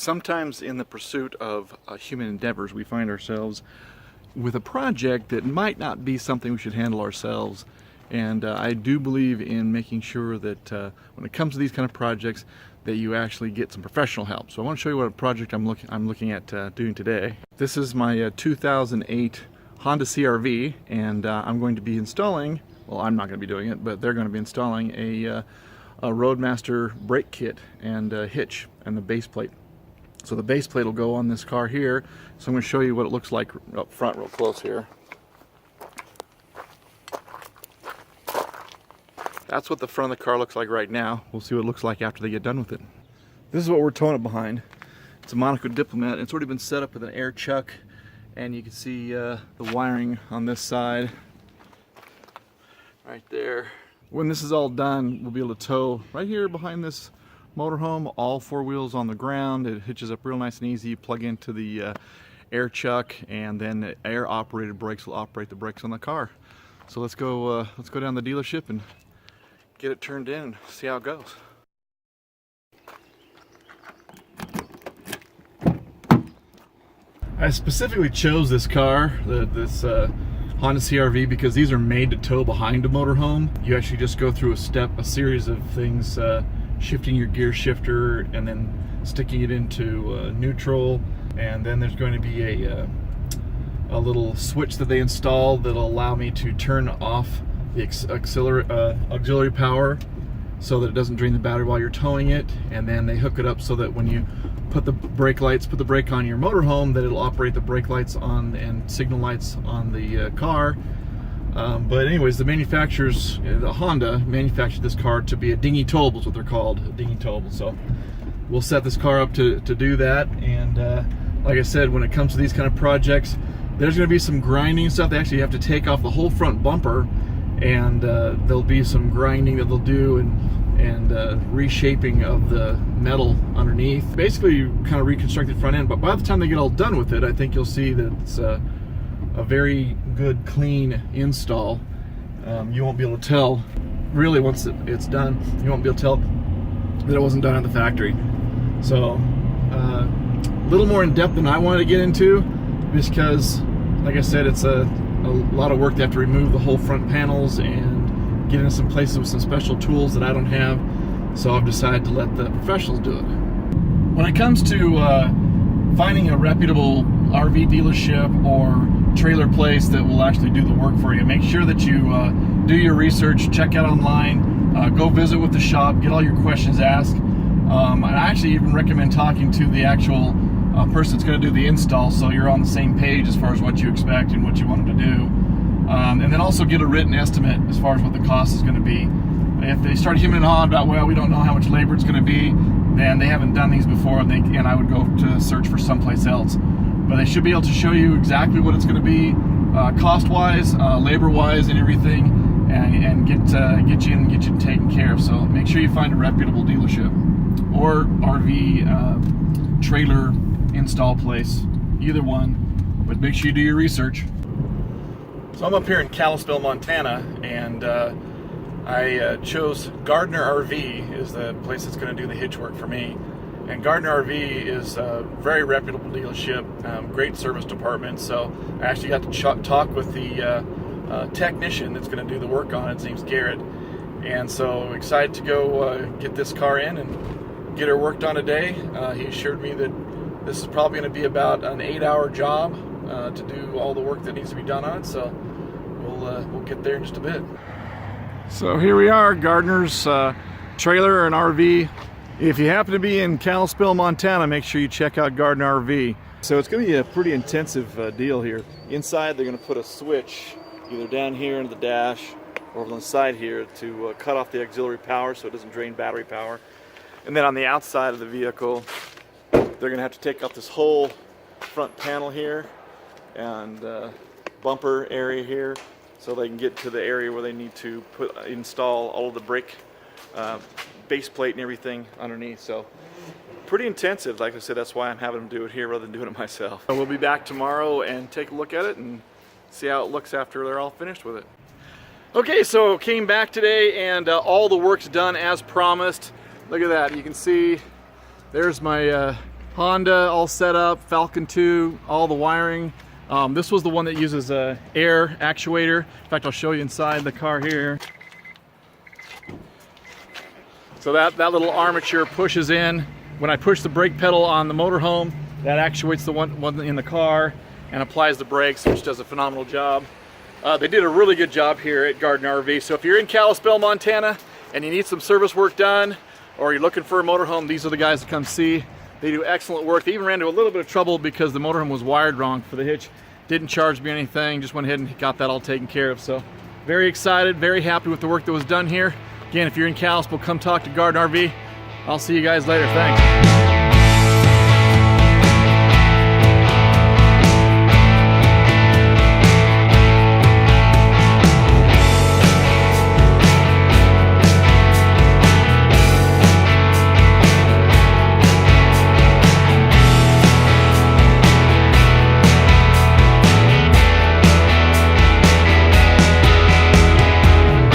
Sometimes in the pursuit of human endeavors, we find ourselves with a project that might not be something we should handle ourselves. And I do believe in making sure that when it comes to these kind of projects, that you actually get some professional help. So I want to show you what a project I'm looking at doing today. This is my 2008 Honda CR-V, and I'm going to be installing, well, I'm not going to be doing it, but they're going to be installing a Roadmaster brake kit and hitch and the base plate. So the base plate will go on this car here. So I'm going to show you what it looks like up front real close here. That's what the front of the car looks like right now. We'll see what it looks like after they get done with it. This is what we're towing it behind. It's a Monaco Diplomat. It's already been set up with an air chuck, and you can see the wiring on this side right there. When this is all done, we'll be able to tow right here behind this motorhome, all four wheels on the ground. It hitches up real nice and easy. You plug into the air chuck, and then the air operated brakes will operate the brakes on the car. So let's go down to the dealership and get it turned in and see how it goes. I specifically chose this car, this Honda CR-V, because these are made to tow behind a motorhome. You actually just go through a series of things, shifting your gear shifter and then sticking it into neutral, and then there's going to be a little switch that they install that'll allow me to turn off the auxiliary power so that it doesn't drain the battery while you're towing it, and then they hook it up so that when you put the brake on your motorhome, that it'll operate the brake lights on and signal lights on the car. But anyways, the manufacturers, the Honda manufactured this car to be a dinghy towable, is what they're called, a dinghy towable. So we'll set this car up to do that. And like I said, when it comes to these kind of projects, there's going to be some grinding stuff. They actually have to take off the whole front bumper, and there'll be some grinding that they'll do and reshaping of the metal underneath. Basically, you kind of reconstruct the front end, but by the time they get all done with it, I think you'll see that it's a very good, clean install. You won't be able to tell, really, once it's done, you won't be able to tell that it wasn't done at the factory. So, a little more in depth than I wanted to get into, because, like I said, it's a lot of work. They have to remove the whole front panels and get into some places with some special tools that I don't have. So I've decided to let the professionals do it. When it comes to finding a reputable RV dealership or trailer place that will actually do the work for you, make sure that you do your research, check out online, go visit with the shop, get all your questions asked. I actually even recommend talking to the actual person that's going to do the install, so you're on the same page as far as what you expect and what you want them to do. And then also get a written estimate as far as what the cost is going to be. If they start hemming and hawing about, well, we don't know how much labor it's going to be, then they haven't done these before, and I would go to search for someplace else. But they should be able to show you exactly what it's going to be, cost-wise, labor-wise, and everything, and get you taken care of. So make sure you find a reputable dealership or RV trailer install place, either one. But make sure you do your research. So I'm up here in Kalispell, Montana, and I chose Gardner RV is the place that's going to do the hitch work for me. And Gardner RV is a very reputable dealership, great service department. So I actually got to talk with the technician that's going to do the work on it. His name's Garrett. And so excited to go get this car in and get her worked on today. He assured me that this is probably going to be about an 8-hour job to do all the work that needs to be done on it. So we'll get there in just a bit. So here we are, Gardner's trailer and RV. If you happen to be in Kalispell, Montana, make sure you check out Gardner RV. So it's going to be a pretty intensive deal here. Inside, they're going to put a switch either down here in the dash or on the side here to cut off the auxiliary power so it doesn't drain battery power. And then on the outside of the vehicle, they're going to have to take off this whole front panel here and bumper area here so they can get to the area where they need to install all of the brake base plate and everything underneath. So pretty intensive. Like I said, that's why I'm having them do it here rather than doing it myself. So we'll be back tomorrow and take a look at it and see how it looks after they're all finished with it. Okay, so came back today and all the work's done as promised. Look at that. You can see there's my Honda all set up, Falcon 2, all the wiring. This was the one that uses a air actuator. In fact, I'll show you inside the car here. So that little armature pushes in. When I push the brake pedal on the motorhome, that actuates the one in the car and applies the brakes, which does a phenomenal job. They did a really good job here at Gardner RV. So if you're in Kalispell, Montana, and you need some service work done, or you're looking for a motorhome, these are the guys to come see. They do excellent work. They even ran into a little bit of trouble because the motorhome was wired wrong for the hitch. Didn't charge me anything, just went ahead and got that all taken care of. So very excited, very happy with the work that was done here. Again, if you're in Kalispell, come talk to Gardner RV. I'll see you guys later. Thanks.